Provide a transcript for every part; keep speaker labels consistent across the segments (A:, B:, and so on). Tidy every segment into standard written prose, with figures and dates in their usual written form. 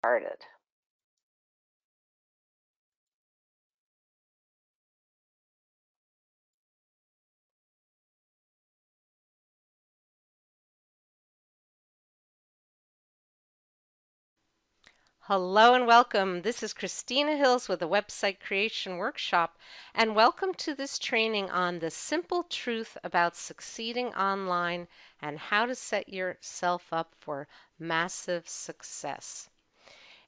A: Started. Hello and welcome. This is Christina Hills with a website creation workshop, and welcome to this training on the simple truth about succeeding online and how to set yourself up for massive success.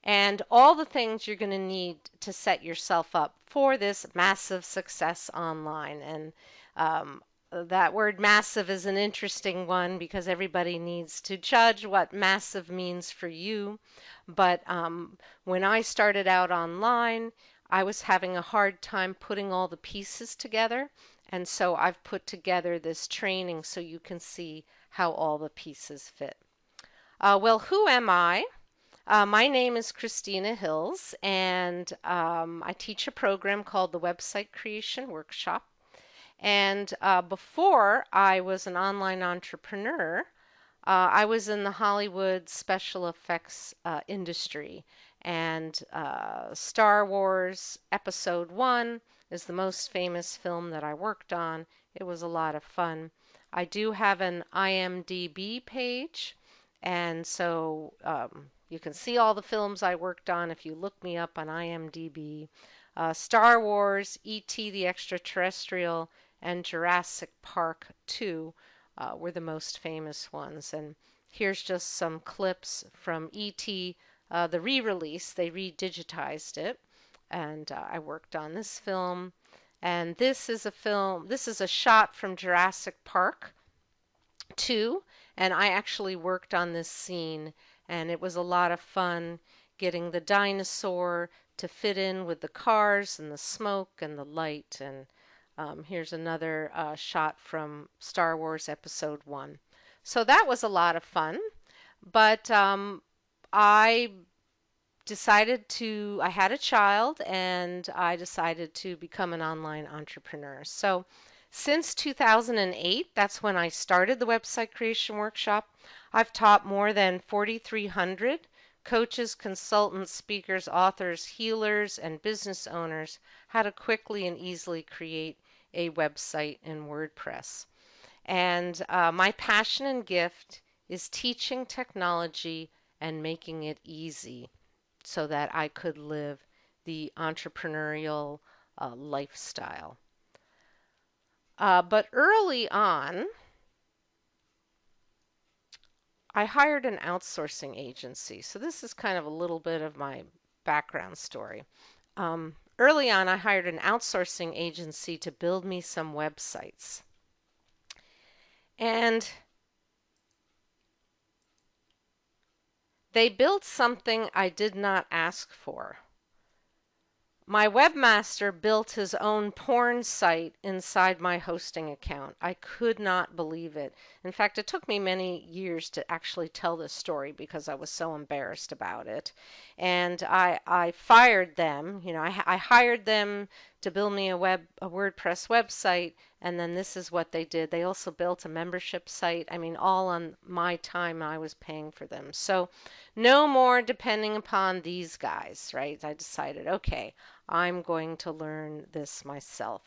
A: And all the things you're going to need to set yourself up for this massive success online. And that word massive is an interesting one because everybody needs to judge what massive means for you. But when I started out online, I was having a hard time putting all the pieces together. And so I've put together this training so you can see how all the pieces fit. Well, who am I? My name is Christina Hills, and I teach a program called the Website Creation Workshop. And before I was an online entrepreneur, I was in the Hollywood special effects industry. And Star Wars Episode 1 is the most famous film that I worked on. It was a lot of fun. I do have an IMDb page, and so you can see all the films I worked on if you look me up on IMDb. Star Wars, E.T. the Extraterrestrial, and Jurassic Park 2 were the most famous ones. And here's just some clips from E.T., the re-release. They re-digitized it, and I worked on this film. And this is a shot from Jurassic Park 2, and I actually worked on this scene, and it was a lot of fun getting the dinosaur to fit in with the cars and the smoke and the light. And here's another shot from Star Wars Episode 1. So that was a lot of fun, but I I had a child and I decided to become an online entrepreneur. So since 2008, that's when I started the website creation workshop, I've taught more than 4,300 coaches, consultants, speakers, authors, healers, and business owners how to quickly and easily create a website in WordPress. And my passion and gift is teaching technology and making it easy so that I could live the entrepreneurial lifestyle. But early on, I hired an outsourcing agency. So this is kind of a little bit of my background story. Early on, I hired an outsourcing agency to build me some websites. And they built something I did not ask for. My webmaster built his own porn site inside my hosting account. I could not believe it. In fact, it took me many years to actually tell this story because I was so embarrassed about it. And I fired them. I hired them to build me a WordPress website, and then this is what they did. They also built a membership site. I mean, all on my time I was paying for them. So no more depending upon these guys, right? I decided, okay, I'm going to learn this myself.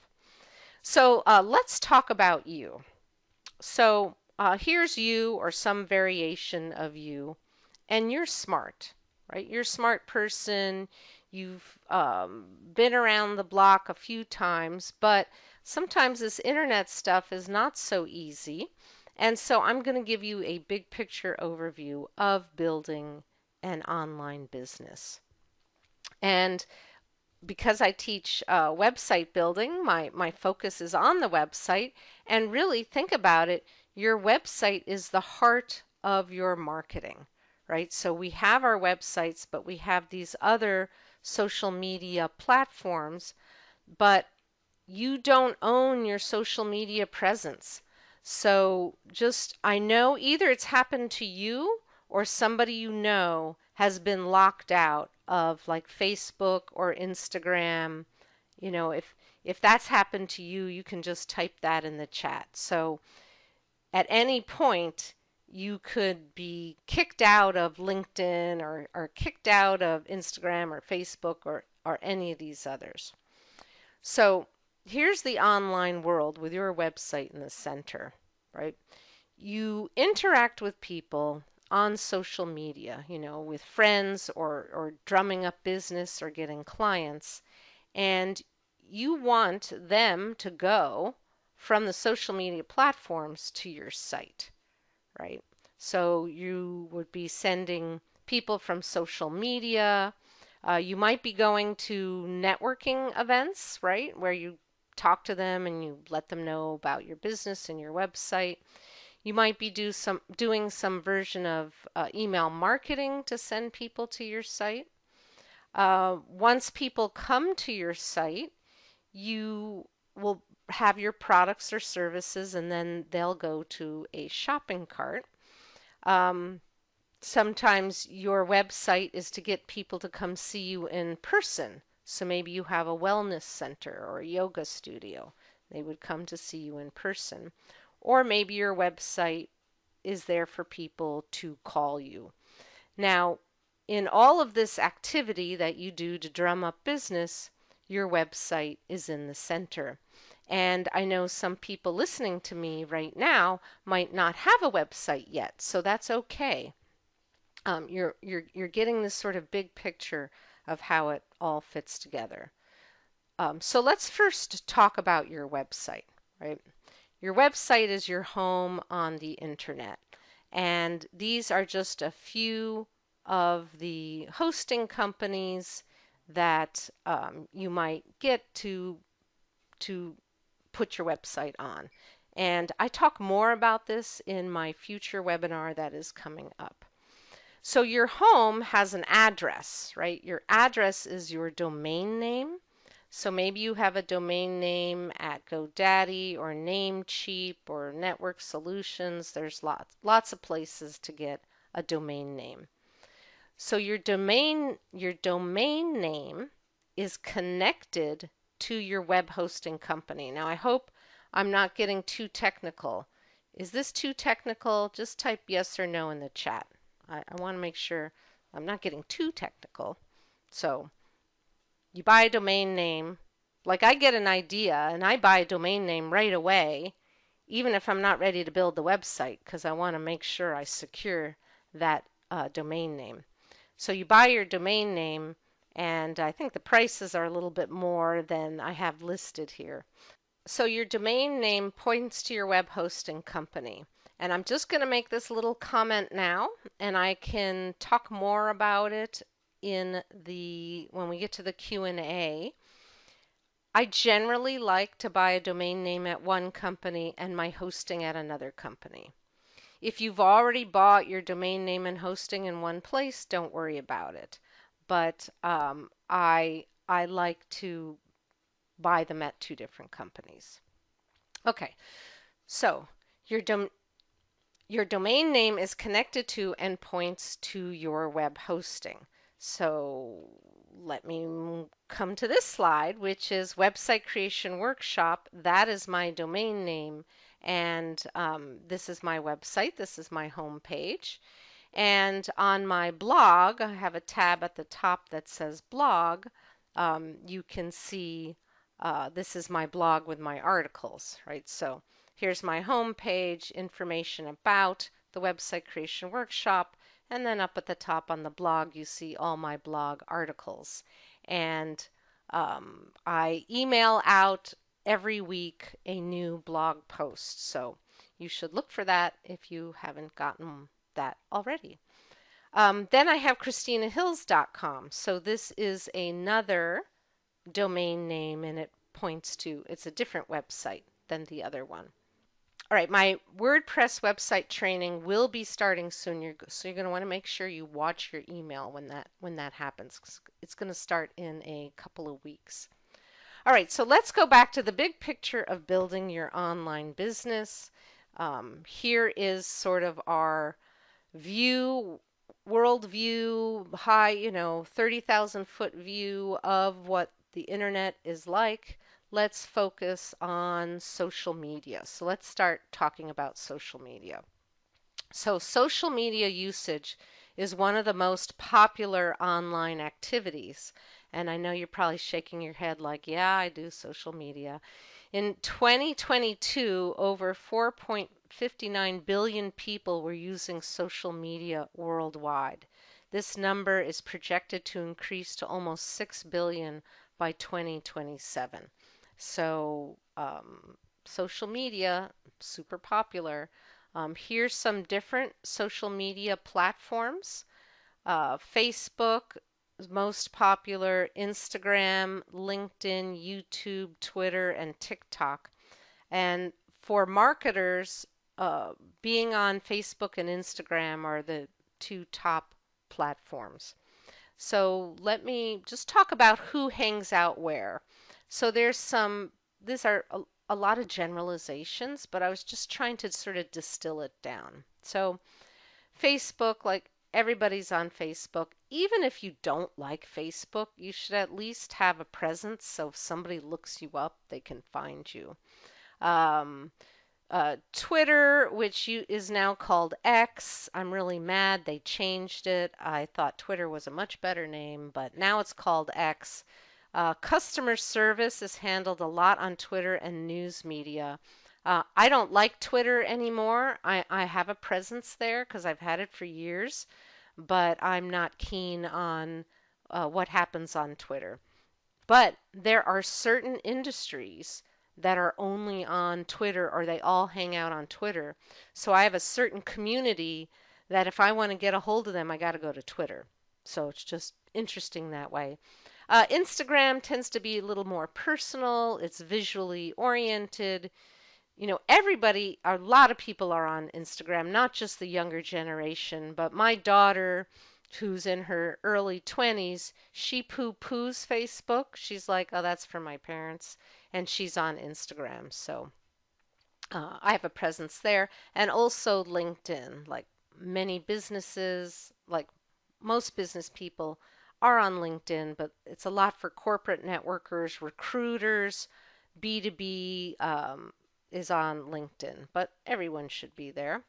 A: So let's talk about you. So here's you or some variation of you, and you're smart, right? You're a smart person. You've been around the block a few times, but sometimes this internet stuff is not so easy. And so I'm going to give you a big picture overview of building an online business. And because I teach website building, my focus is on the website. And really think about it, your website is the heart of your marketing, right? So we have our websites, but we have these other social media platforms, but you don't own your social media presence. So just, I know either it's happened to you or somebody you know has been locked out of like Facebook or Instagram. If that's happened to you, you can just type that in the chat. So at any point, You could be kicked out of LinkedIn or kicked out of Instagram or Facebook or any of these others. So here's the online world with your website in the center, right? You interact with people on social media, with friends or drumming up business or getting clients, and you want them to go from the social media platforms to your site, right? So you would be sending people from social media. You might be going to networking events, right, where you talk to them and you let them know about your business and your website. You might be doing some version of email marketing to send people to your site. Once people come to your site, you will have your products or services, and then they'll go to a shopping cart. Um, Sometimes your website is to get people to come see you in person. So maybe you have a wellness center or a yoga studio. They would come to see you in person. Or maybe your website is there for people to call you. Now, in all of this activity that you do to drum up business, your website is in the center. And I know some people listening to me right now might not have a website yet, so that's okay. You're getting this sort of big picture of how it all fits together. So let's first talk about your website, right? Your website is your home on the internet, and these are just a few of the hosting companies that you might get to put your website on. And I talk more about this in my future webinar that is coming up. So your home has an address, right? Your address is your domain name. So maybe you have a domain name at GoDaddy or Namecheap or Network Solutions. There's lots of places to get a domain name. So your domain name is connected to your web hosting company. Now I hope I'm not getting too technical. Is this too technical? Just type yes or no in the chat. I want to make sure I'm not getting too technical. So you buy a domain name. Like I get an idea and I buy a domain name right away, even if I'm not ready to build the website, because I want to make sure I secure that domain name. So you buy your domain name, and I think the prices are a little bit more than I have listed here. So your domain name points to your web hosting company. And I'm just going to make this little comment now, and I can talk more about it when we get to the Q&A. I generally like to buy a domain name at one company and my hosting at another company. If you've already bought your domain name and hosting in one place, don't worry about it. But I like to buy them at two different companies. Okay, so your dom your domain name is connected to and points to your web hosting. So let me come to this slide, which is Website Creation Workshop. That is my domain name, and this is my website. This is my home page. And on my blog, I have a tab at the top that says blog. You can see this is my blog with my articles, right? So here's my home page, information about the Website Creation Workshop, and then up at the top on the blog, you see all my blog articles. And I email out every week a new blog post. So you should look for that if you haven't gotten that already. Then I have ChristinaHills.com. So this is another domain name, and it points to, it's a different website than the other one. All right, my WordPress website training will be starting soon. So you're going to want to make sure you watch your email when that happens. It's going to start in a couple of weeks. All right, so let's go back to the big picture of building your online business. Here is sort of our world view, high, 30,000 foot view of what the internet is like. Let's focus on social media. So let's start talking about social media. So social media usage is one of the most popular online activities. And I know you're probably shaking your head like, yeah, I do social media. In 2022, over 4.59 billion people were using social media worldwide. This number is projected to increase to almost 6 billion by 2027. So, social media, super popular. Here's some different social media platforms. Facebook is most popular, Instagram, LinkedIn, YouTube, Twitter, and TikTok. And for marketers, uh, being on Facebook and Instagram are the two top platforms. So let me just talk about who hangs out where. So these are a lot of generalizations, but I was just trying to sort of distill it down. So Facebook, like everybody's on Facebook. Even if you don't like Facebook, you should at least have a presence so if somebody looks you up, they can find you. Um, Twitter, is now called X. I'm really mad they changed it. I thought Twitter was a much better name, but now it's called X. Customer service is handled a lot on Twitter and news media. I don't like Twitter anymore. I have a presence there because I've had it for years, but I'm not keen on what happens on Twitter. But there are certain industries that are only on Twitter or they all hang out on Twitter. So I have a certain community that if I want to get a hold of them, I got to go to Twitter. So it's just interesting that way. Instagram tends to be a little more personal, it's visually oriented. A lot of people are on Instagram, not just the younger generation, but my daughter, who's in her early 20s, she poo-poos Facebook. She's like, oh, that's for my parents. And she's on Instagram. So I have a presence there. And also LinkedIn. Like many businesses, like most business people, are on LinkedIn, but it's a lot for corporate networkers, recruiters, B2B is on LinkedIn, but everyone should be there.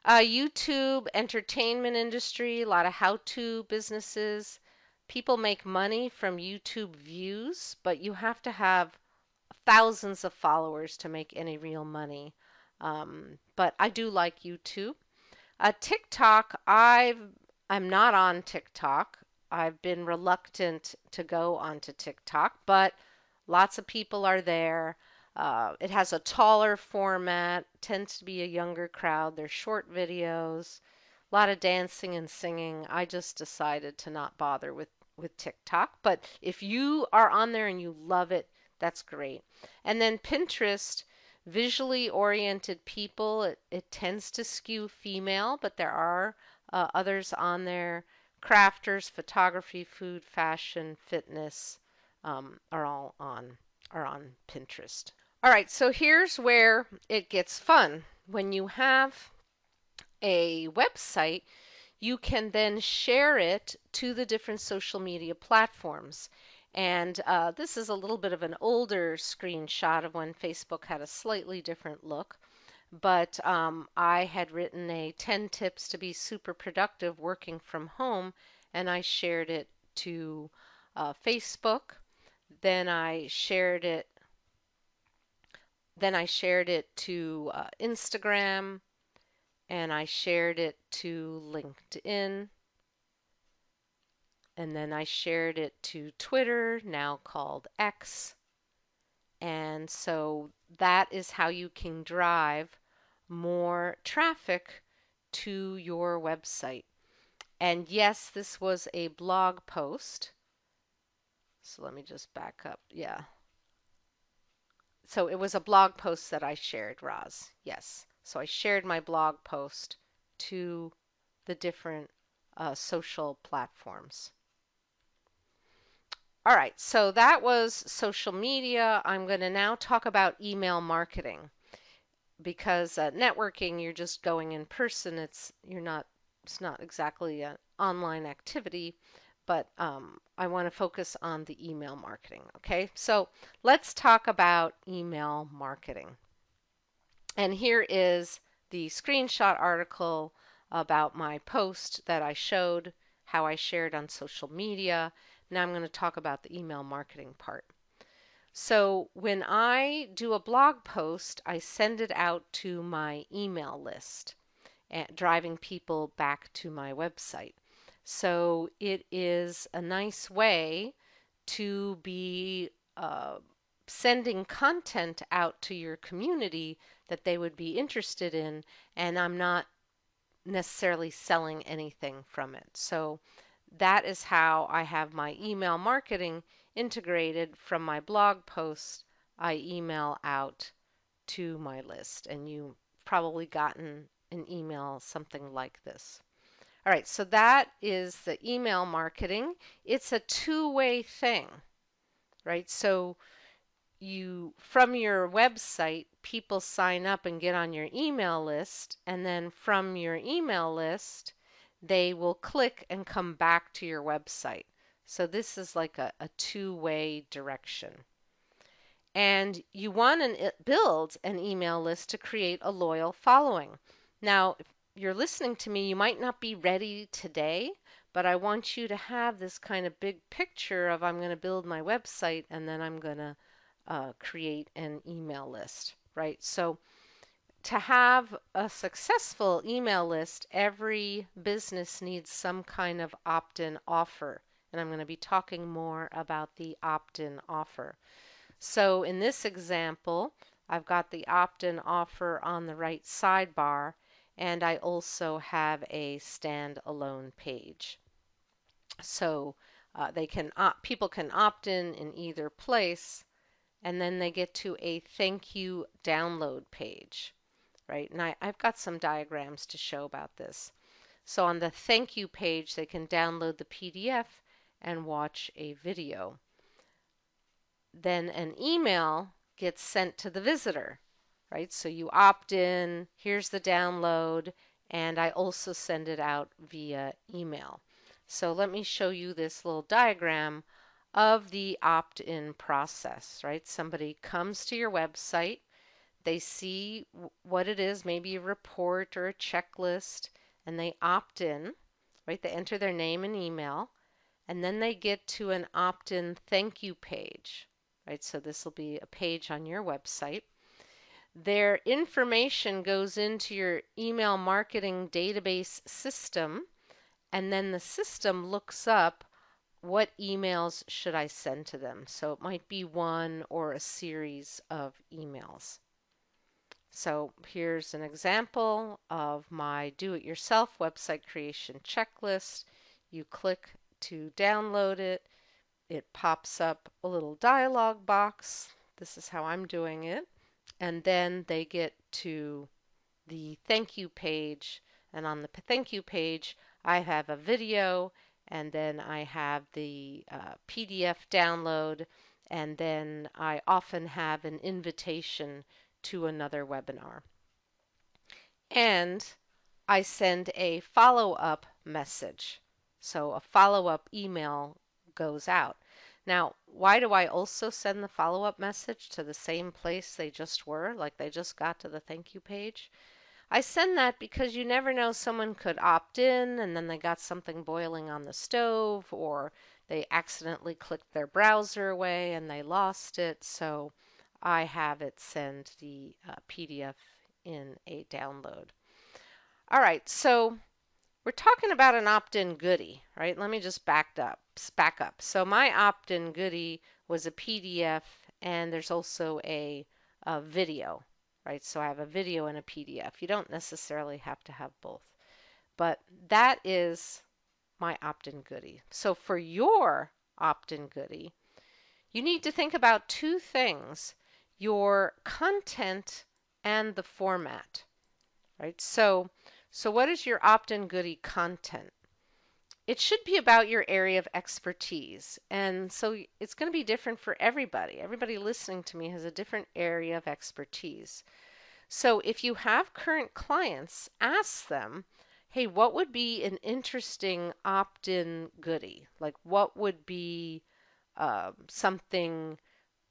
A: YouTube, entertainment industry, a lot of how-to businesses. People make money from YouTube views, but you have to have thousands of followers to make any real money. But I do like YouTube. TikTok, I'm not on TikTok. I've been reluctant to go onto TikTok, but lots of people are there. It has a taller format, tends to be a younger crowd. They're short videos, a lot of dancing and singing. I just decided to not bother with TikTok. But if you are on there and you love it, that's great. And then Pinterest, visually oriented people, it tends to skew female, but there are others on there. Crafters, photography, food, fashion, fitness are on Pinterest. All right, so here's where it gets fun. When you have a website, you can then share it to the different social media platforms. And this is a little bit of an older screenshot of when Facebook had a slightly different look. But I had written a 10 tips to be super productive working from home, and I shared it to Facebook. Then I shared it. Then I shared it to Instagram, and I shared it to LinkedIn, and then I shared it to Twitter, now called X. And so that is how you can drive more traffic to your website. And yes, this was a blog post. So let me just back up. Yeah. So it was a blog post that I shared, Roz. Yes. So I shared my blog post to the different social platforms. All right, so that was social media. I'm going to now talk about email marketing because networking, you're just going in person. It's not exactly an online activity, but I want to focus on the email marketing. Okay, so let's talk about email marketing. And here is the screenshot article about my post that I showed, how I shared on social media. Now I'm going to talk about the email marketing part. So when I do a blog post, I send it out to my email list, driving people back to my website. So it is a nice way to be sending content out to your community that they would be interested in, and I'm not necessarily selling anything from it. So that is how I have my email marketing integrated from my blog posts. I email out to my list, and you've probably gotten an email something like this. All right, so that is the email marketing. It's a two-way thing, right? So from your website, people sign up and get on your email list, and then from your email list, they will click and come back to your website. So this is like a two-way direction. And you want to build an email list to create a loyal following. Now, if you're listening to me, you might not be ready today, but I want you to have this kind of big picture of I'm going to build my website and then I'm going to create an email list, right? So to have a successful email list, every business needs some kind of opt-in offer. And I'm going to be talking more about the opt-in offer. So in this example, I've got the opt-in offer on the right sidebar, and I also have a standalone page. So people can opt in either place, and then they get to a thank you download page, right? And I've got some diagrams to show about this. So on the thank you page, they can download the PDF and watch a video. Then an email gets sent to the visitor, right? So you opt in, here's the download, and I also send it out via email. So let me show you this little diagram of the opt-in process, right? Somebody comes to your website, they see what it is, maybe a report or a checklist, and they opt in, right? They enter their name and email, and then they get to an opt-in thank you page, right? So this will be a page on your website. Their information goes into your email marketing database system, and then the system looks up what emails should I send to them. So it might be one or a series of emails. So here's an example of my do-it-yourself website creation checklist. You click to download it. It pops up a little dialog box. This is how I'm doing it. And then they get to the thank you page. And on the thank you page, I have a video, and then I have the PDF download, and then I often have an invitation to another webinar. And I send a follow-up message. So a follow-up email goes out. Now, why do I also send the follow-up message to the same place they just were, like they just got to the thank you page? I send that because you never know, someone could opt in and then they got something boiling on the stove, or they accidentally clicked their browser away and they lost it. So I have it send the PDF in a download. All right, so we're talking about an opt-in goodie, right? Let me just back up. So my opt-in goodie was a PDF, and there's also a video, right? So I have a video and a PDF. You don't necessarily have to have both, but that is my opt-in goodie. So for your opt-in goodie, you need to think about two things: your content and the format, right? So what is your opt-in goodie content? It should be about your area of expertise. And so it's going to be different for everybody. Everybody listening to me has a different area of expertise. So if you have current clients, ask them, hey, what would be an interesting opt-in goodie? Like, what would be something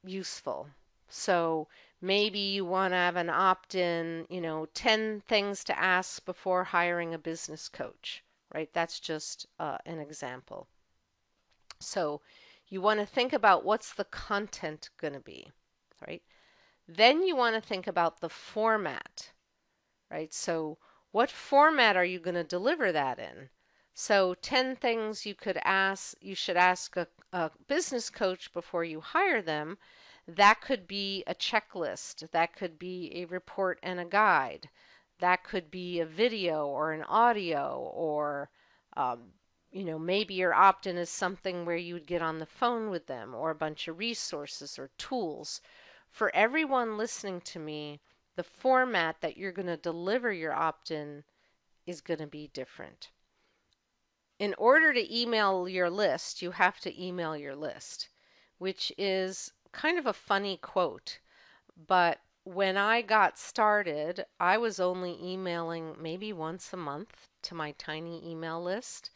A: useful? So Maybe you want to have an opt-in, 10 things to ask before hiring a business coach, right? That's just an example. So you want to think about what's the content going to be, right? Then you want to think about the format, right? So what format are you going to deliver that in? So 10 things you should ask a business coach before you hire them. That could be a checklist. That could be a report and a guide. That could be a video or an audio, or maybe your opt-in is something where you would get on the phone with them, or a bunch of resources or tools. For everyone listening to me, the format that you're going to deliver your opt-in is going to be different. In order to email your list, you have to email your list, which is kind of a funny quote. But when I got started, I was only emailing maybe once a month to my tiny email list,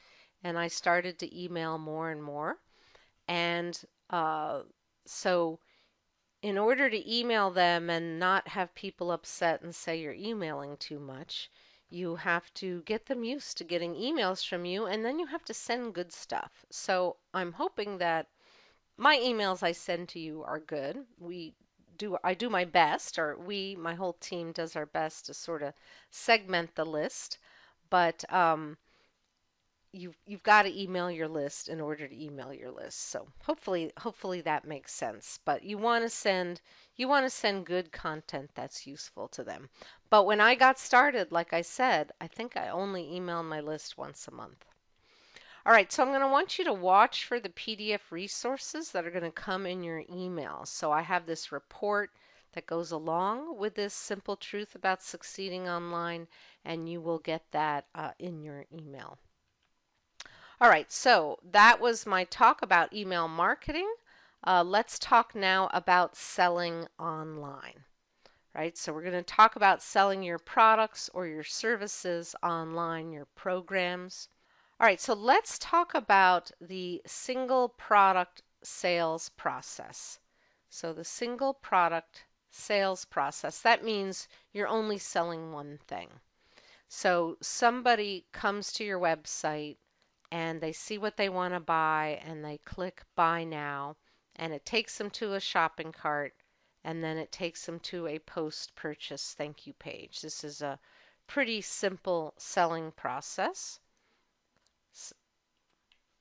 A: and I started to email more and more. And so in order to email them and not have people upset and say you're emailing too much, you have to get them used to getting emails from you, and then you have to send good stuff. So I'm hoping that my emails I send to you are good. I do my best, or my whole team does our best to sort of segment the list, but you've got to email your list in order to email your list. So hopefully that makes sense. But you want to send good content that's useful to them. But when I got started, like I said, I think I only emailed my list once a month. All right, so I'm going to want you to watch for the PDF resources that are going to come in your email. So I have this report that goes along with this simple truth about succeeding online, and you will get that in your email. All right, so that was my talk about email marketing. Let's talk now about selling online, right? So we're going to talk about selling your products or your services online, your programs. All right, so let's talk about the single product sales process. So the single product sales process, that means you're only selling one thing. So somebody comes to your website and they see what they want to buy and they click buy now, and it takes them to a shopping cart, and then it takes them to a post-purchase thank you page. This is a pretty simple selling process.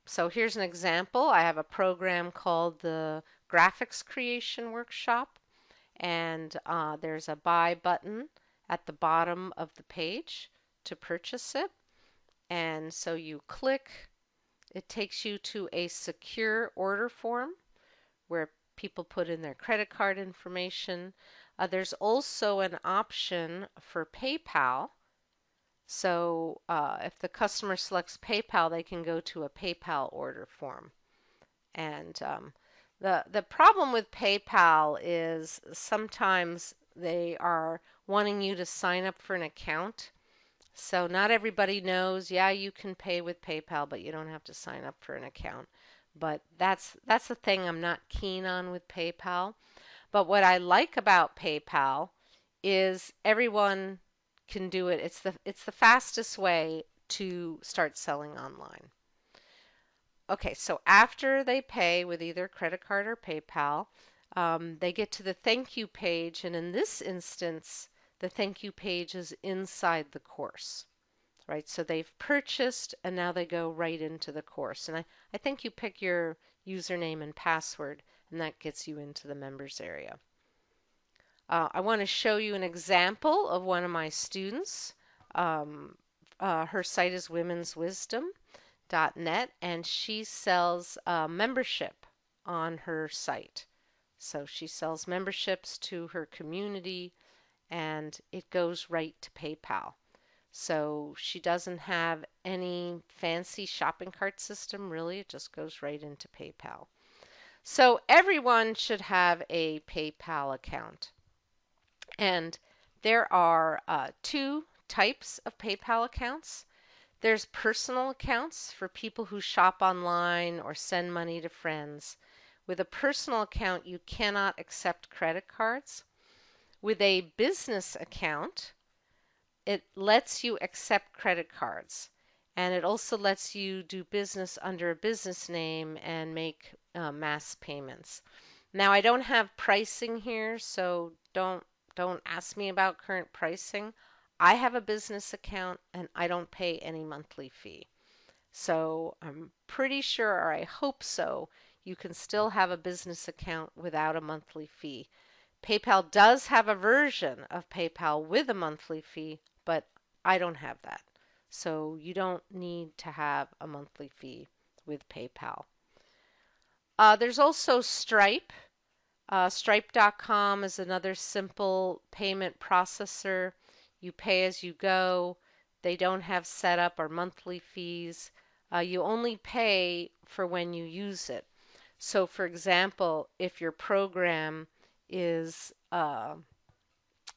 A: So here's an example. I have a program called the Graphics Creation Workshop, and there's a buy button at the bottom of the page to purchase it. And so you click, it takes you to a secure order form where people put in their credit card information. There's also an option for PayPal. So if the customer selects PayPal, they can go to a PayPal order form. And the problem with PayPal is sometimes they are wanting you to sign up for an account. So not everybody knows, yeah, you can pay with PayPal, but you don't have to sign up for an account. But that's the thing I'm not keen on with PayPal. But what I like about PayPal is everyone can do it. It's the fastest way to start selling online. Okay, so after they pay with either credit card or PayPal, they get to the thank you page, and in this instance, the thank you page is inside the course, right? So they've purchased and now they go right into the course. And I think you pick your username and password, and that gets you into the members area. I want to show you an example of one of my students. Her site is womenswisdom.net, and she sells membership on her site. So she sells memberships to her community, and it goes right to PayPal. So she doesn't have any fancy shopping cart system, really. It just goes right into PayPal. So everyone should have a PayPal account. And there are two types of PayPal accounts. There's personal accounts for people who shop online or send money to friends. With a personal account, you cannot accept credit cards. With a business account, it lets you accept credit cards, and it also lets you do business under a business name and make mass payments. Now, I don't have pricing here, so don't ask me about current pricing. I have a business account and I don't pay any monthly fee. So I'm pretty sure, or I hope so, you can still have a business account without a monthly fee. PayPal does have a version of PayPal with a monthly fee, but I don't have that. So you don't need to have a monthly fee with PayPal. There's also Stripe. Stripe.com is another simple payment processor. You pay as you go. They don't have setup or monthly fees. You only pay for when you use it. So, for example, if your program is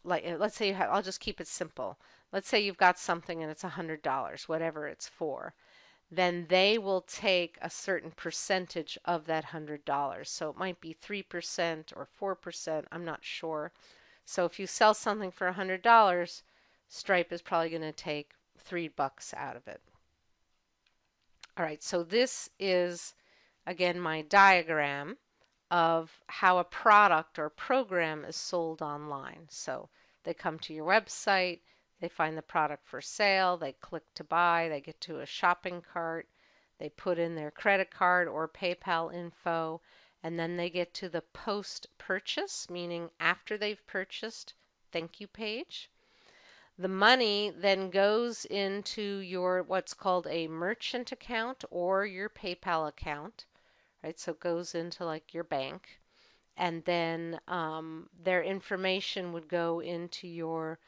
A: let's say I'll just keep it simple. Let's say you've got something and it's $100, whatever it's for, then they will take a certain percentage of that $100. So it might be 3% or 4%, I'm not sure. So if you sell something for $100, Stripe is probably going to take $3 out of it. All right, so this is again my diagram of how a product or program is sold online. So they come to your website, they find the product for sale, they click to buy, they get to a shopping cart, they put in their credit card or PayPal info, and then they get to the post purchase, meaning after they've purchased, thank you page. The money then goes into your what's called a merchant account or your PayPal account, right? So it goes into like your bank, and then their information would go into your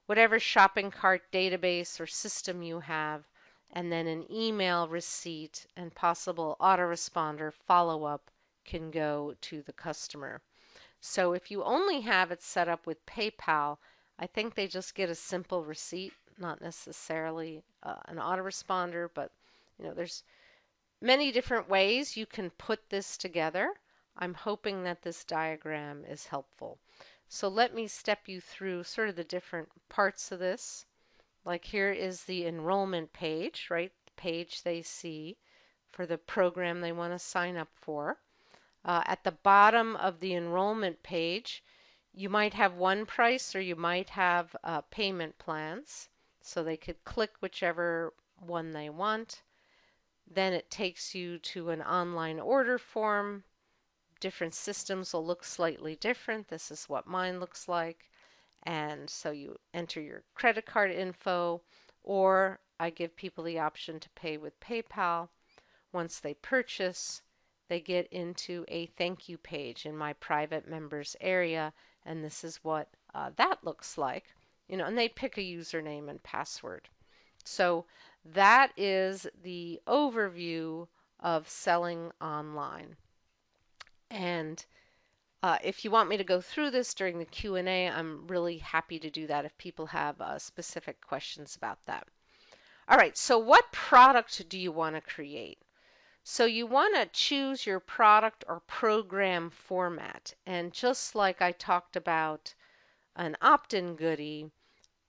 A: whatever shopping cart database or system you have, and then an email receipt and possible autoresponder follow-up can go to the customer. So if you only have it set up with PayPal, I think they just get a simple receipt, not necessarily an autoresponder, but there's many different ways you can put this together. I'm hoping that this diagram is helpful. So let me step you through sort of the different parts of this. Like here is the enrollment page, right? The page they see for the program they want to sign up for. At the bottom of the enrollment page, you might have one price or you might have payment plans. So they could click whichever one they want. Then it takes you to an online order form. Different systems will look slightly different. This is what mine looks like. And so you enter your credit card info, or I give people the option to pay with PayPal. Once they purchase, they get into a thank you page in my private members area, and this is what that looks like. And they pick a username and password. So that is the overview of selling online. And if you want me to go through this during the Q&A, I'm really happy to do that if people have specific questions about that. All right, so what product do you want to create? So you want to choose your product or program format. And just like I talked about an opt-in goodie,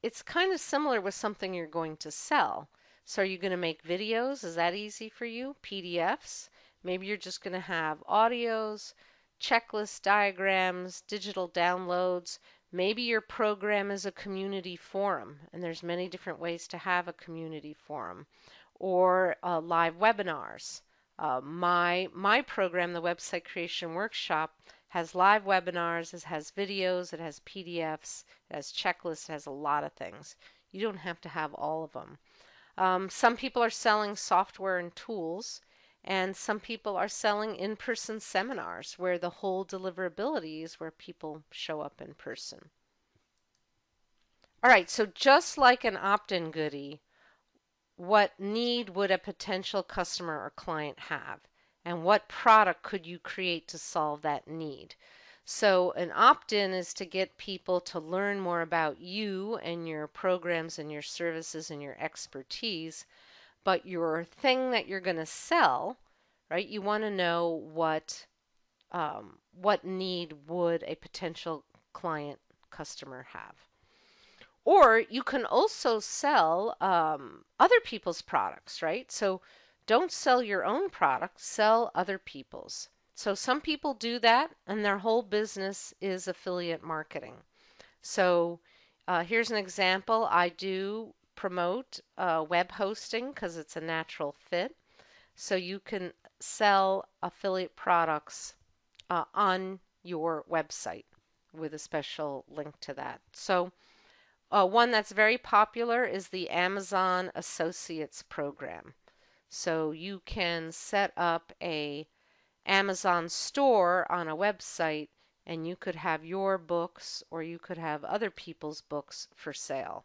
A: it's kind of similar with something you're going to sell. So are you going to make videos? Is that easy for you? PDFs? Maybe you're just going to have audios, checklists, diagrams, digital downloads. Maybe your program is a community forum, and there's many different ways to have a community forum, or live webinars. My program, the Website Creation Workshop, has live webinars, it has videos, it has PDFs, it has checklists, it has a lot of things. You don't have to have all of them. Some people are selling software and tools, and some people are selling in-person seminars where the whole deliverability is where people show up in person. All right, so just like an opt-in goodie, what need would a potential customer or client have? And what product could you create to solve that need? So an opt-in is to get people to learn more about you and your programs and your services and your expertise. But your thing that you're going to sell, right? You want to know what need would a potential client, customer have. Or you can also sell other people's products, right? So don't sell your own product, sell other people's. So some people do that, and their whole business is affiliate marketing. So here's an example. I do promote web hosting because it's a natural fit. So you can sell affiliate products on your website with a special link to that. So one that's very popular is the Amazon Associates program. So you can set up a Amazon store on a website and you could have your books or you could have other people's books for sale.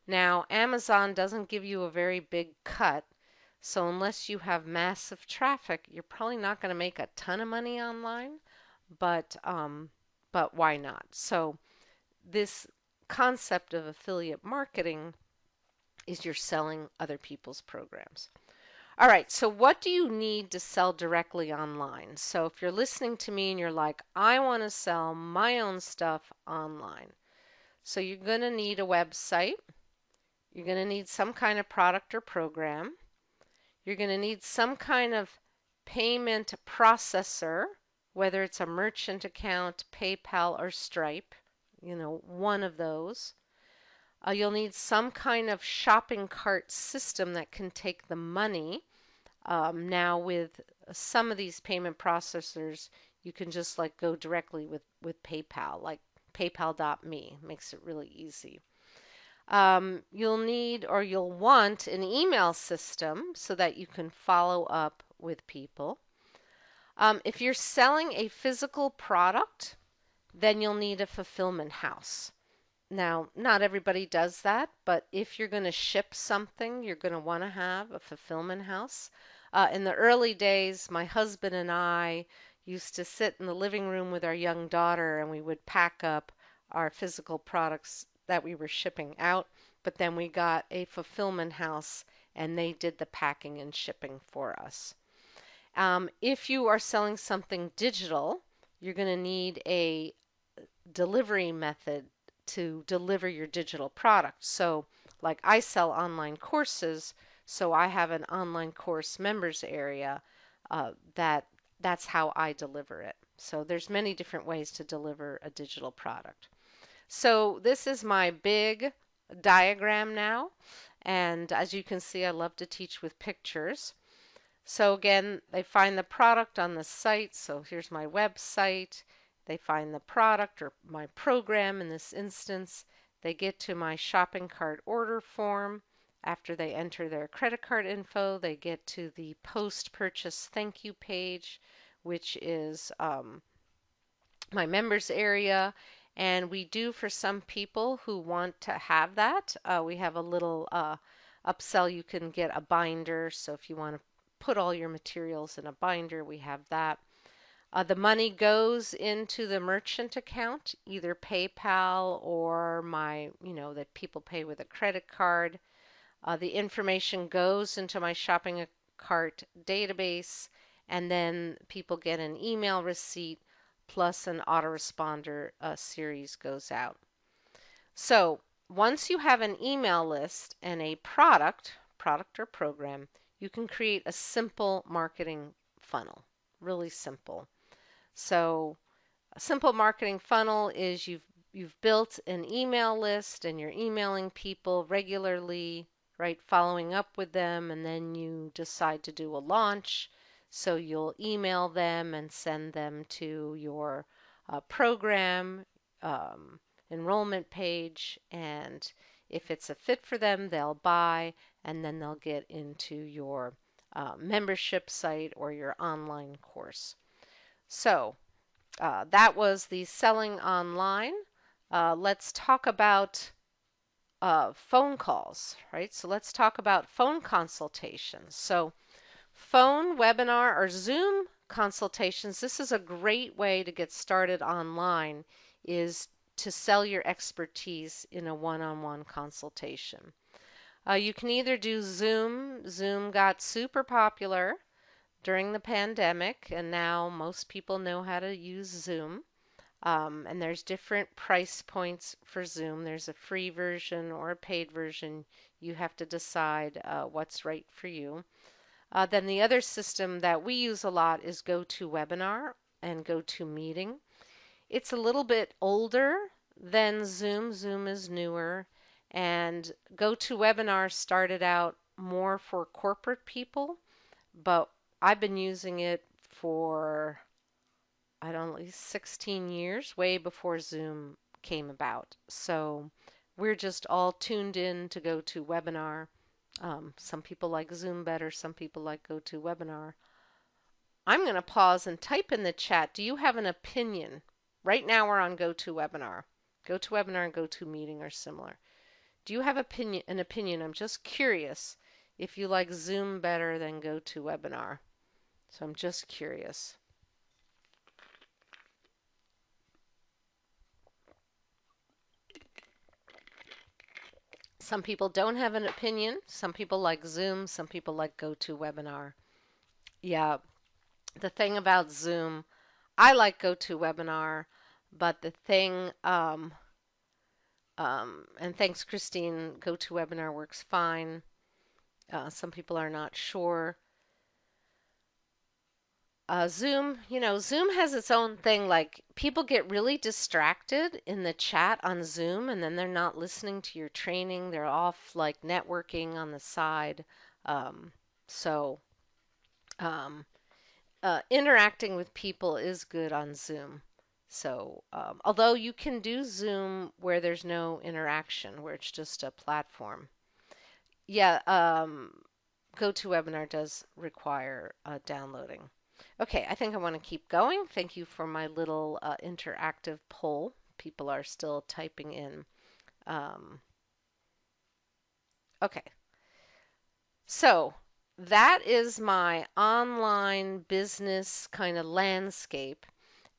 A: Now, Amazon doesn't give you a very big cut, so unless you have massive traffic, you're probably not going to make a ton of money online, but why not? So this concept of affiliate marketing is you're selling other people's programs. All right, so what do you need to sell directly online? So if you're listening to me and you're like, I want to sell my own stuff online. So you're going to need a website. You're going to need some kind of product or program. You're going to need some kind of payment processor, whether it's a merchant account, PayPal, or Stripe, one of those. You'll need some kind of shopping cart system that can take the money. Now with some of these payment processors, you can just like go directly with PayPal, like PayPal.me makes it really easy. You'll need or you'll want an email system so that you can follow up with people. If you're selling a physical product, then you'll need a fulfillment house. Now, not everybody does that, but if you're going to ship something, you're going to want to have a fulfillment house. In the early days, my husband and I used to sit in the living room with our young daughter and we would pack up our physical products that we were shipping out, but then we got a fulfillment house and they did the packing and shipping for us. If you are selling something digital, you're going to need a delivery method to deliver your digital product. So, like I sell online courses, so I have an online course members area that's how I deliver it. So there's many different ways to deliver a digital product. So this is my big diagram now, and as you can see, I love to teach with pictures. So again, they find the product on the site. So here's my website. They find the product or my program in this instance. They get to my shopping cart order form. After they enter their credit card info, they get to the post-purchase thank you page, which is my members area. And we do, for some people who want to have that, we have a little upsell. You can get a binder. So if you want to put all your materials in a binder, we have that. The money goes into the merchant account, either PayPal or that people pay with a credit card. The information goes into my shopping cart database, and then people get an email receipt plus an autoresponder series goes out. So once you have an email list and a product or program, you can create a simple marketing funnel, really simple. So a simple marketing funnel is you've built an email list and you're emailing people regularly, right, following up with them, and then you decide to do a launch. So you'll email them and send them to your program enrollment page, and if it's a fit for them, they'll buy, and then they'll get into your membership site or your online course. So that was the selling online. Let's talk about phone calls, right? So let's talk about phone consultations. So phone, webinar, or Zoom consultations, this is a great way to get started online, is to sell your expertise in a one-on-one consultation. You can either do Zoom. Zoom got super popular during the pandemic, and now most people know how to use Zoom. And there's different price points for Zoom. There's a free version or a paid version. You have to decide what's right for you. Then the other system that we use a lot is GoToWebinar and GoToMeeting. It's a little bit older than Zoom. Zoom is newer. And GoToWebinar started out more for corporate people, but I've been using it for, I don't know, at least 16 years, way before Zoom came about. So we're just all tuned in to GoToWebinar. Some people like Zoom better, some people like GoToWebinar. I'm going to pause and type in the chat. Do you have an opinion? Right now we're on GoToWebinar. GoToWebinar and GoToMeeting are similar. Do you have an opinion? I'm just curious if you like Zoom better than GoToWebinar. So I'm just curious. Some people don't have an opinion. Some people like Zoom. Some people like GoToWebinar. Yeah, the thing about Zoom, I like GoToWebinar, but the thing, and thanks, Christine, GoToWebinar works fine. Some people are not sure. Zoom, Zoom has its own thing. Like people get really distracted in the chat on Zoom, and then they're not listening to your training. They're off like networking on the side. Um, so um, interacting with people is good on Zoom. So although you can do Zoom where there's no interaction, where it's just a platform. Yeah, GoToWebinar does require downloading. Okay, I think I want to keep going. Thank you for my little interactive poll. People are still typing in. Um, okay, so that is my online business kind of landscape.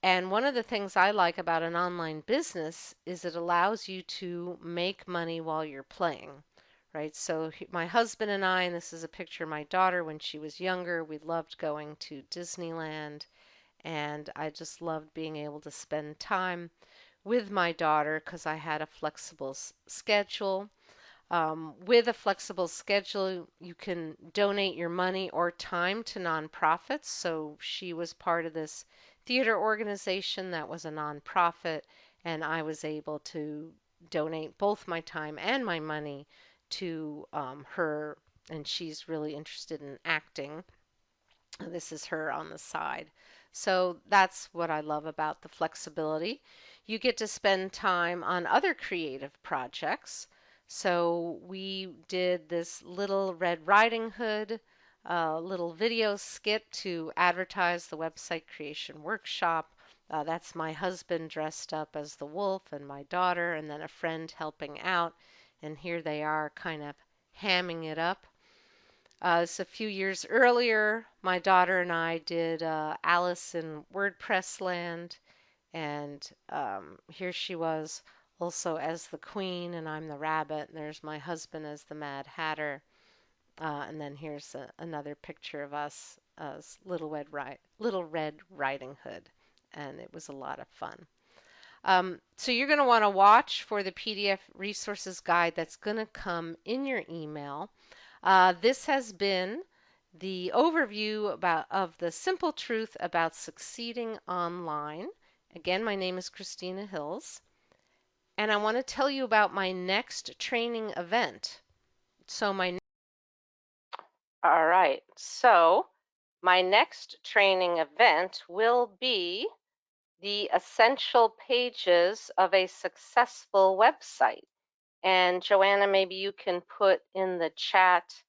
A: And one of the things I like about an online business is it allows you to make money while you're playing, right? So my husband and I, and this is a picture of my daughter when she was younger, we loved going to Disneyland, and I just loved being able to spend time with my daughter because I had a flexible schedule. With a flexible schedule, you can donate your money or time to nonprofits. So she was part of this theater organization that was a nonprofit, and I was able to donate both my time and my money to her, and she's really interested in acting. This is her on the side. So that's what I love about the flexibility. You get to spend time on other creative projects. So we did this Little Red Riding Hood little video skit to advertise the website creation workshop. That's my husband dressed up as the wolf and my daughter, and then a friend helping out. And here they are kind of hamming it up. It's a few years earlier, my daughter and I did Alice in WordPress Land, and here she was also as the queen, and I'm the rabbit, and there's my husband as the Mad Hatter. And then here's another picture of us as Little Red Riding Hood, and it was a lot of fun. So you're going to want to watch for the PDF resources guide that's going to come in your email. This has been the overview of the simple truth about succeeding online. Again, my name is Christina Hills, and I want to tell you about my next training event. All right, so my next training event will be the essential pages of a successful website. And Joanna, maybe you can put in the chat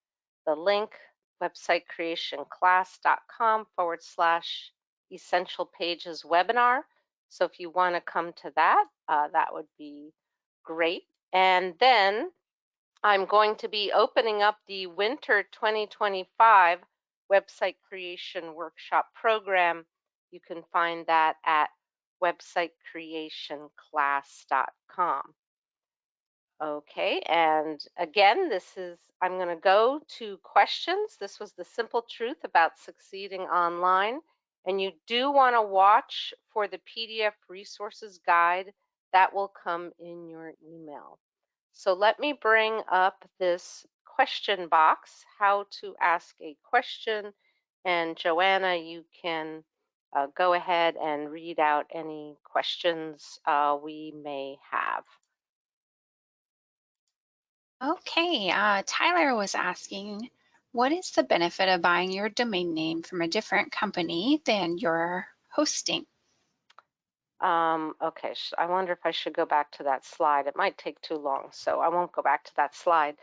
A: the link, websitecreationclass.com/essential pages webinar. So if you want to come to that, that would be great. And then I'm going to be opening up the Winter 2025 Website Creation Workshop Program. You can find that at websitecreationclass.com. Okay, and again, I'm going to go to questions. This was the simple truth about succeeding online. And you do want to watch for the PDF resources guide that will come in your email. So let me bring up this question box, how to ask a question. And Joanna, you can go ahead and read out any questions we may have.
B: Okay, Tyler was asking, what is the benefit of buying your domain name from a different company than your hosting?
A: Okay, I wonder if I should go back to that slide. It might take too long, so I won't go back to that slide.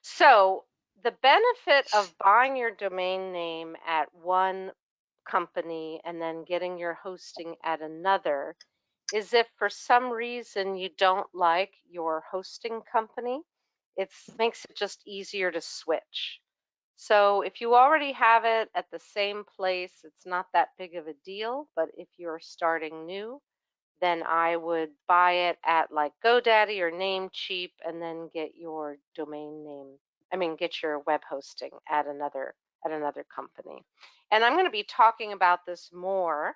A: So the benefit of buying your domain name at one company and then getting your hosting at another is if for some reason you don't like your hosting company, it makes it just easier to switch. So if you already have it at the same place, it's not that big of a deal, but if you're starting new, then I would buy it at like GoDaddy or Namecheap and then get your domain name. Get your web hosting at another company. And I'm going to be talking about this more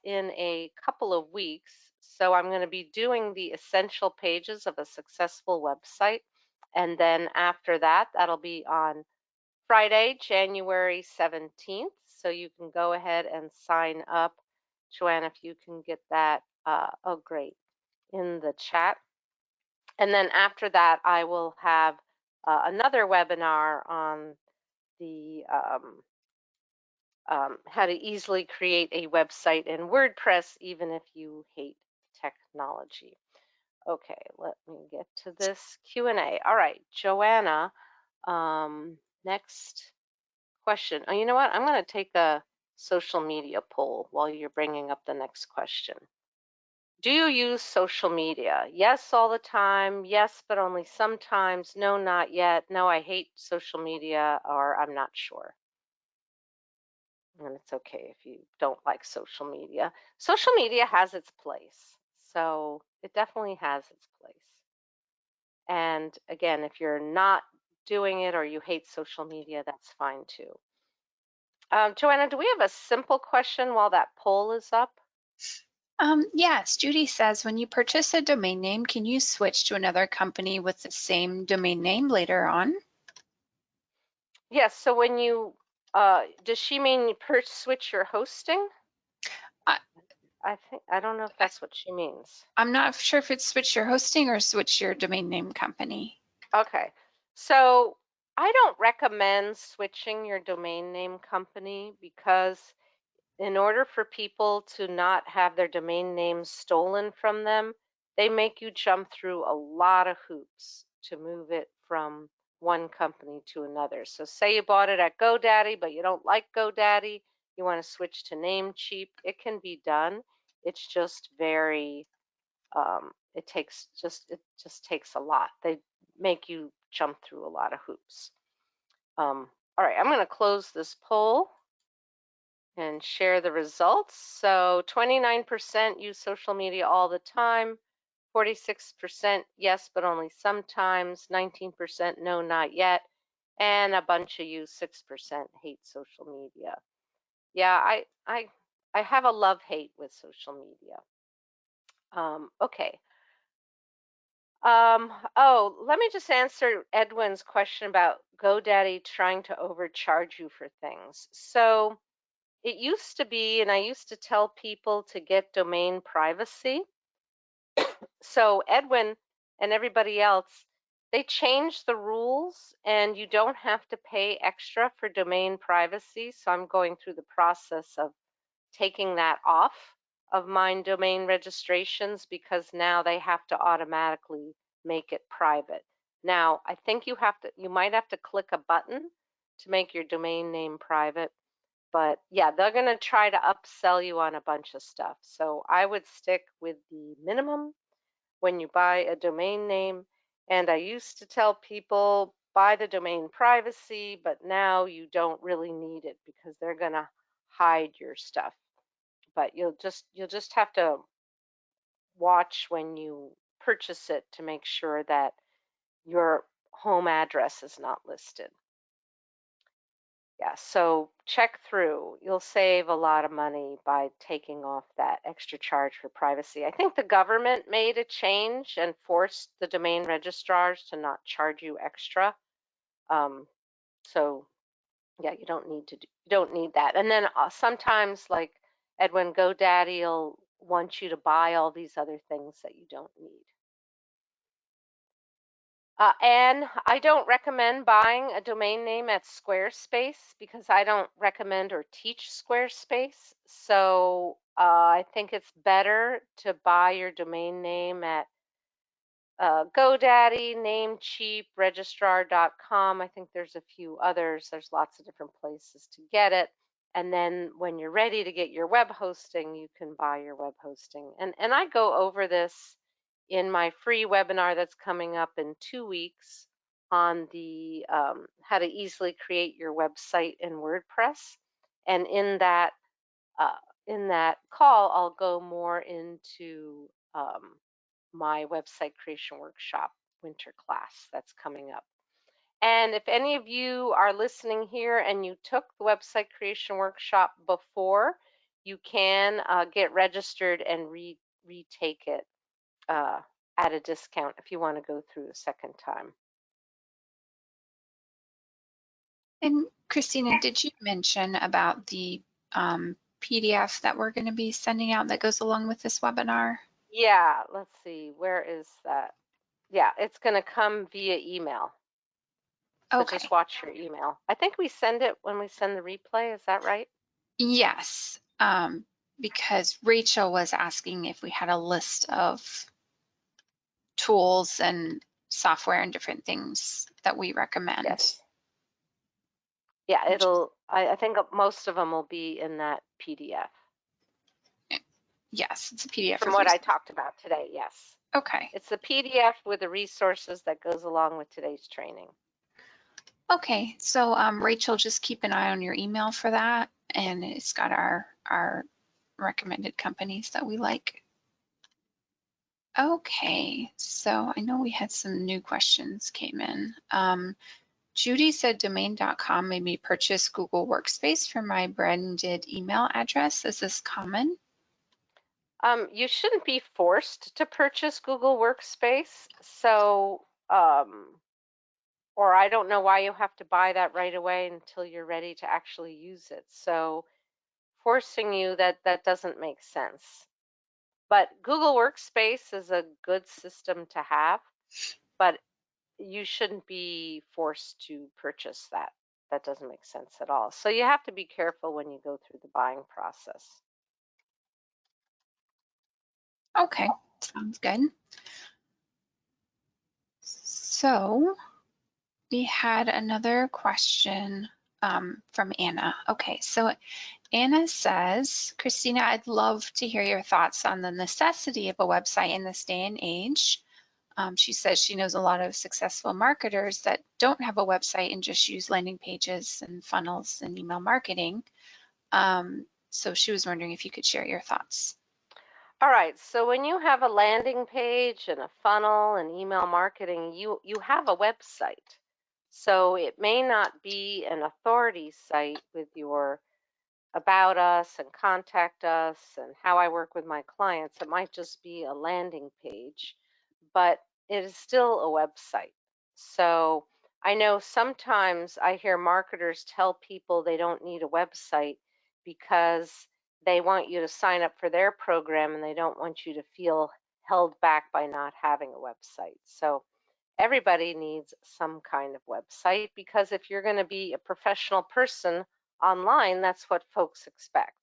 A: in a couple of weeks. So I'm going to be doing the essential pages of a successful website. And then after that, that'll be on Friday, January 17th. So you can go ahead and sign up. Joanna, if you can get that, oh, great, in the chat. And then after that, I will have another webinar on the how to easily create a website in WordPress, even if you hate technology. Okay, let me get to this Q&A. All right, Joanna, next question. Oh, you know what? I'm going to take a social media poll while you're bringing up the next question. Do you use social media? Yes, all the time. Yes, but only sometimes. No, not yet. No, I hate social media, or I'm not sure. And it's okay if you don't like social media. Social media has its place. So it definitely has its place. And again, if you're not doing it or you hate social media, that's fine too. Joanna, do we have a simple question while that poll is up?
B: Yes, Judy says, when you purchase a domain name, can you switch to another company with the same domain name later on?
A: Yes, so when you, does she mean switch your hosting?
B: I,
A: I don't know if that's what she means.
B: I'm not sure if it's switch your hosting or switch your domain name company.
A: Okay, so I don't recommend switching your domain name company because in order for people to not have their domain names stolen from them, they make you jump through a lot of hoops to move it from one company to another. So say you bought it at GoDaddy, but you don't like GoDaddy, you want to switch to Namecheap, it can be done. It's just very, it just takes a lot. They make you jump through a lot of hoops. All right, I'm going to close this poll and share the results. So 29% use social media all the time, 46% yes, but only sometimes, 19% no, not yet, and a bunch of you, 6% hate social media. Yeah, I have a love-hate with social media. Okay. Oh, let me just answer Edwin's question about GoDaddy trying to overcharge you for things. So it used to be, and I used to tell people to get domain privacy. So Edwin and everybody else, they changed the rules and you don't have to pay extra for domain privacy. So I'm going through the process of taking that off of my domain registrations because now they have to automatically make it private. Now, I think you might have to click a button to make your domain name private. But yeah, they're going to try to upsell you on a bunch of stuff. So I would stick with the minimum when you buy a domain name. And I used to tell people buy the domain privacy, but now you don't really need it because they're going to hide your stuff. But you'll just have to watch when you purchase it to make sure that your home address is not listed. Yeah, so check through. You'll save a lot of money by taking off that extra charge for privacy. I think the government made a change and forced the domain registrars to not charge you extra. Um, so yeah, you don't need that. And then sometimes, like Edwin, GoDaddy will want you to buy all these other things that you don't need. And I don't recommend buying a domain name at Squarespace because I don't recommend or teach Squarespace. So I think it's better to buy your domain name at GoDaddy, Namecheap, Registrar.com. I think there's a few others. There's lots of different places to get it. And then when you're ready to get your web hosting, you can buy your web hosting. And I go over this in my free webinar that's coming up in 2 weeks on the how to easily create your website in WordPress. And uh, in that call, I'll go more into my website creation workshop winter class that's coming up. And if any of you are listening here and you took the website creation workshop before, you can get registered and retake it at a discount if you want to go through a second time.
B: And Christina, did you mention about the PDF that we're going to be sending out that goes along with this webinar?
A: Yeah, let's see, where is that? Yeah, it's going to come via email. So just
B: Okay.
A: watch your email. I think we send it when we send the replay. Is that right?
B: Yes, because Rachel was asking if we had a list of tools and software and different things that we recommend.
A: Yes. Yeah, I think most of them will be in that PDF.
B: Yes, it's a PDF
A: From
B: of
A: what I
B: resources.
A: talked about today, yes.
B: Okay.
A: It's the PDF with the resources that goes along with today's training.
B: Okay, so Rachel, just keep an eye on your email for that, and it's got our recommended companies that we like. Okay, so I know we had some new questions came in. Judy said domain.com made me purchase Google Workspace for my branded email address. Is this common?
A: You shouldn't be forced to purchase Google Workspace. So, or I don't know why you have to buy that right away until you're ready to actually use it. So forcing you, that doesn't make sense. But Google Workspace is a good system to have, but you shouldn't be forced to purchase that. That doesn't make sense at all. So you have to be careful when you go through the buying process.
B: Okay, sounds good. So we had another question from Anna. Okay, so Anna says, Christina, I'd love to hear your thoughts on the necessity of a website in this day and age. She says she knows a lot of successful marketers that don't have a website and just use landing pages and funnels and email marketing. So she was wondering if you could share your thoughts.
A: All right, so when you have a landing page and a funnel and email marketing, you have a website. So it may not be an authority site with your about us and contact us and how I work with my clients. It might just be a landing page, but it is still a website. So I know sometimes I hear marketers tell people they don't need a website because they want you to sign up for their program and they don't want you to feel held back by not having a website. So everybody needs some kind of website because if you're going to be a professional person online, that's what folks expect.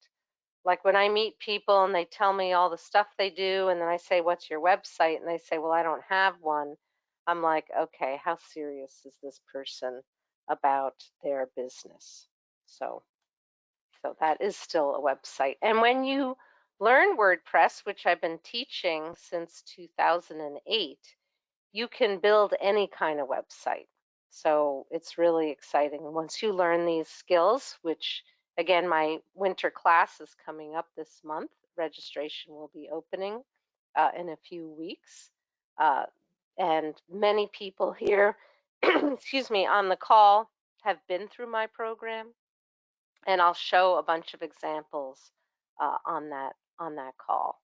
A: Like when I meet people and they tell me all the stuff they do, and then I say, "What's your website?" And they say, "Well, I don't have one." I'm like, okay, how serious is this person about their business? So, so that is still a website. And when you learn WordPress, which I've been teaching since 2008, you can build any kind of website. So it's really exciting. Once you learn these skills, which again, my winter class is coming up this month, registration will be opening in a few weeks. Uh, and many people here, excuse me, on the call have been through my program. And I'll show a bunch of examples on that call.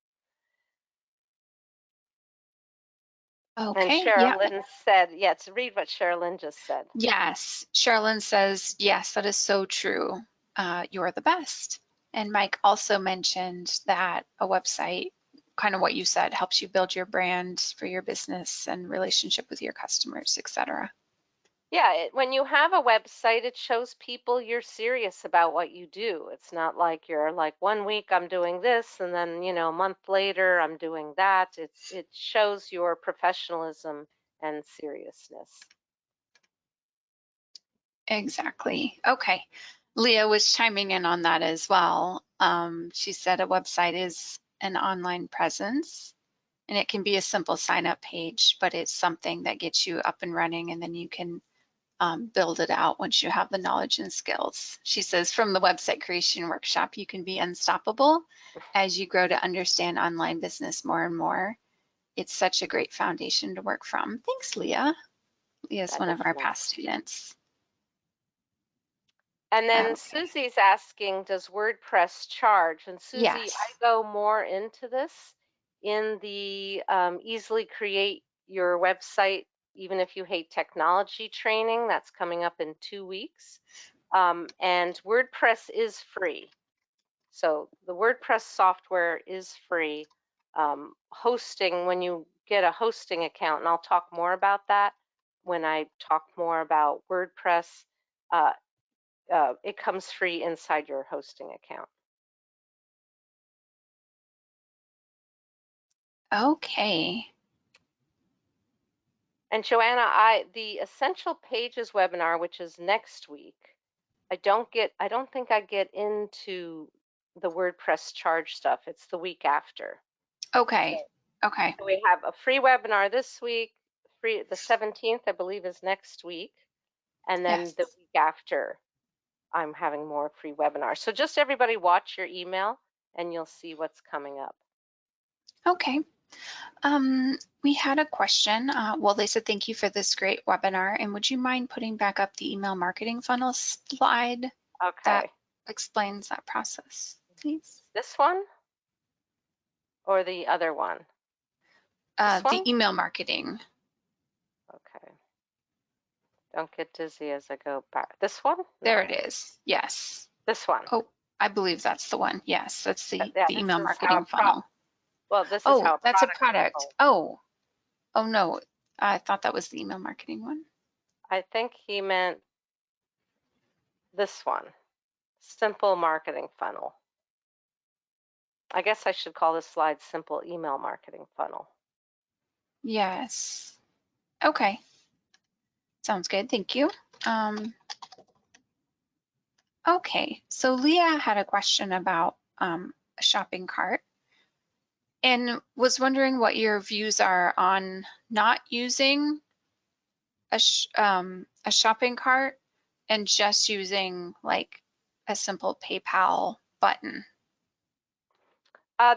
A: And
B: Okay, yeah.
A: Sherilyn said, yeah, to read what Sherilyn just said.
B: Yes, Sherilyn says, yes, that is so true. You're the best. And Mike also mentioned that a website, kind of what you said, helps you build your brand for your business and relationship with your customers, etc.
A: Yeah, when you have a website, it shows people you're serious about what you do. It's not like you're like 1 week I'm doing this and then, a month later I'm doing that. It shows your professionalism and seriousness.
B: Exactly. Okay. Leah was chiming in on that as well. She said a website is an online presence and it can be a simple sign up page, but it's something that gets you up and running and then you can build it out once you have the knowledge and skills. She says from the website creation workshop, you can be unstoppable as you grow to understand online business more and more. It's such a great foundation to work from. Thanks, Leah. Leah's
A: That
B: one
A: is
B: of our
A: nice.
B: past students.
A: And then
B: Okay.
A: Susie's asking, does WordPress charge? And Susie, I
B: Yes.
A: go more into this in the easily create your website, even if you hate technology training. That's coming up in 2 weeks. And WordPress is free. So the WordPress software is free. Hosting, when you get a hosting account, and I'll talk more about that when I talk more about WordPress, it comes free inside your hosting account.
B: Okay.
A: And Joanna, the Essential Pages webinar, which is next week, I don't think I get into the WordPress charge stuff. It's the week after.
B: Okay. Okay.
A: So we have a free webinar this week, the 17th, I believe, is next week. And then
B: Yes.
A: the week after, I'm having more free webinars. So just everybody watch your email and you'll see what's coming up.
B: Okay. We had a question. Well, they said, thank you for this great webinar. And would you mind putting back up the email marketing funnel slide that
A: Okay.
B: explains that process, please?
A: This one or the other one? This one?
B: The email marketing.
A: Okay. Don't get dizzy as I go back. This one?
B: There
A: No.
B: it is. Yes.
A: This one.
B: Oh, I believe that's the one. Yes, that's the
A: Yeah, this
B: email
A: is how
B: marketing funnel.
A: this is
B: Oh,
A: how a
B: that's a
A: product is
B: product.
A: sold.
B: Oh, oh no. I thought that was the email marketing one.
A: I think he meant this one. Simple marketing funnel. I guess I should call this slide simple email marketing funnel.
B: Yes. Okay. Sounds good. Thank you. Okay, so Leah had a question about a shopping cart and was wondering what your views are on not using a shopping cart and just using like a simple PayPal button.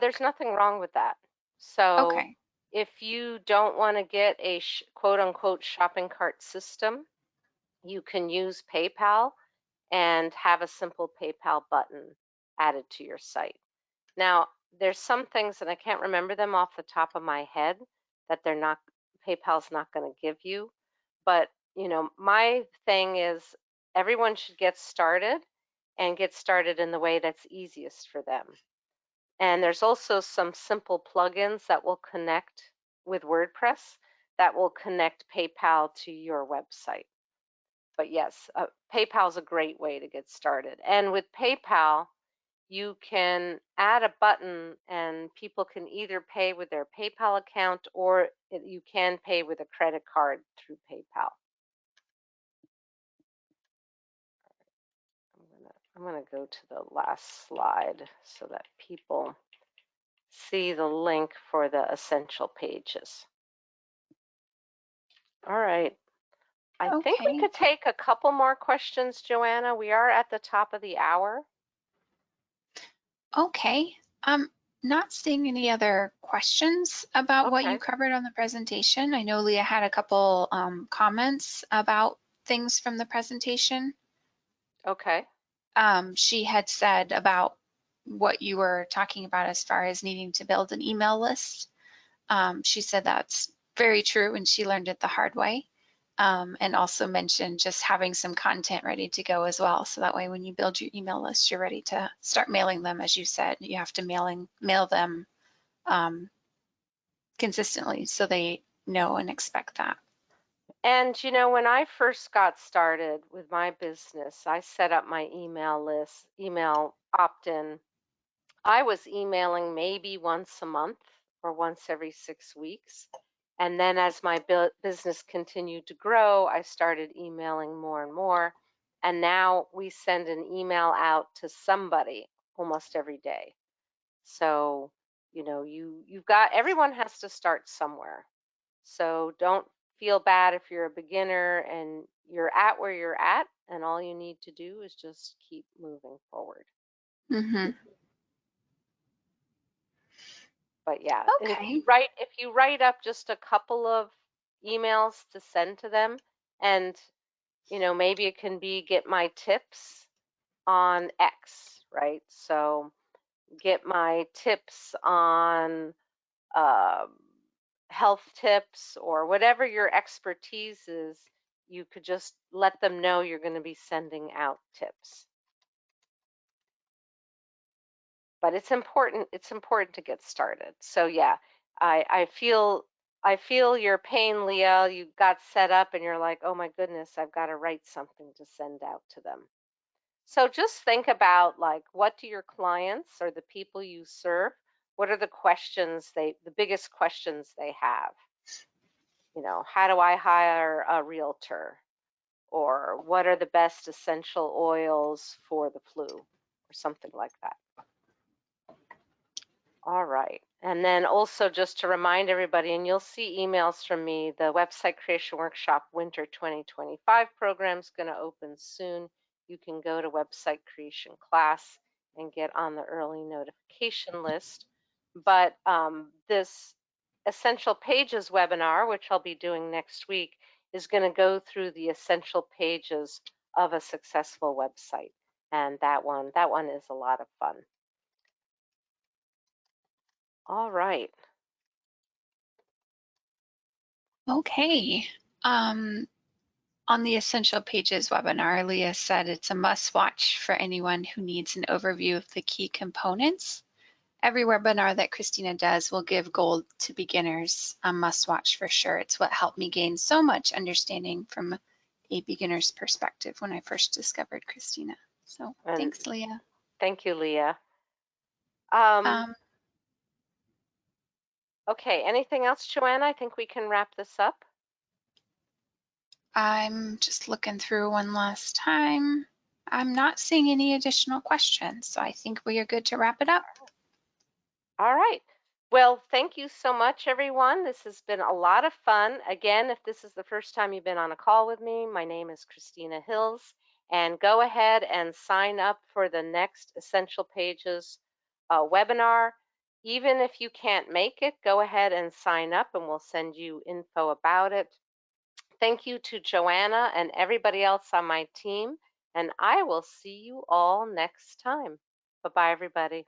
A: There's nothing wrong with that. So
B: Okay.
A: if you don't want to get a quote unquote shopping cart system, you can use PayPal and have a simple PayPal button added to your site. Now, there's some things, and I can't remember them off the top of my head, that PayPal's not going to give you. But, my thing is everyone should get started and get started in the way that's easiest for them. And there's also some simple plugins that will connect with WordPress that will connect PayPal to your website. But yes, PayPal is a great way to get started. And with PayPal, you can add a button and people can either pay with their PayPal account or you can pay with a credit card through PayPal. I'm gonna go to the last slide so that people see the link for the Essential Pages. All right. I think we
B: Okay.
A: could take a couple more questions, Joanna. We are at the top of the hour.
B: Okay. Not seeing any other questions about what you
A: Okay.
B: covered on the presentation. I know Leah had a couple comments about things from the presentation.
A: Okay.
B: she had said about what you were talking about as far as needing to build an email list. She said that's very true and she learned it the hard way. And also mentioned just having some content ready to go as well. So that way when you build your email list, you're ready to start mailing them. As you said, you have to mail them consistently so they know and expect that.
A: And when I first got started with my business, I set up my email list, email opt-in. I was emailing maybe once a month or once every 6 weeks. And then as my business continued to grow, I started emailing more and more. And now we send an email out to somebody almost every day. So, you've got, everyone has to start somewhere. So don't feel bad if you're a beginner and you're at where you're at, and all you need to do is just keep moving forward.
B: Mm-hmm.
A: But yeah, and
B: Okay.
A: if you write up just a couple of emails to send to them, and maybe it can be get my tips on X, right? So get my tips on um, health tips or whatever your expertise is, you could just let them know you're going to be sending out tips. But it's important to get started. So yeah, I feel your pain, Leah. You got set up and you're like, oh my goodness, I've got to write something to send out to them. So just think about, like, what do your clients or the people you serve, what are the biggest questions they have? How do I hire a realtor? Or what are the best essential oils for the flu? Or something like that. All right. And then also just to remind everybody, and you'll see emails from me, the Website Creation Workshop Winter 2025 program is going to open soon. You can go to Website Creation Class and get on the early notification list. But this Essential Pages webinar, which I'll be doing next week, is going to go through the essential pages of a successful website. And that one is a lot of fun. All right.
B: Okay. On the Essential Pages webinar, Leah said it's a must watch for anyone who needs an overview of the key components. Every webinar that Christina does will give gold to beginners, a must watch for sure. It's what helped me gain so much understanding from a beginner's perspective when I first discovered Christina. So
A: And
B: thanks, Leah.
A: thank you, Leah.
B: Um,
A: Okay, anything else, Joanna? I think we can wrap this up.
B: I'm just looking through one last time. I'm not seeing any additional questions, so I think we are good to wrap it up.
A: All right. Well, thank you so much, everyone. This has been a lot of fun. Again, if this is the first time you've been on a call with me, my name is Christina Hills, and go ahead and sign up for the next Essential Pages webinar. Even if you can't make it, go ahead and sign up and we'll send you info about it. Thank you to Joanna and everybody else on my team, and I will see you all next time. Bye-bye, everybody.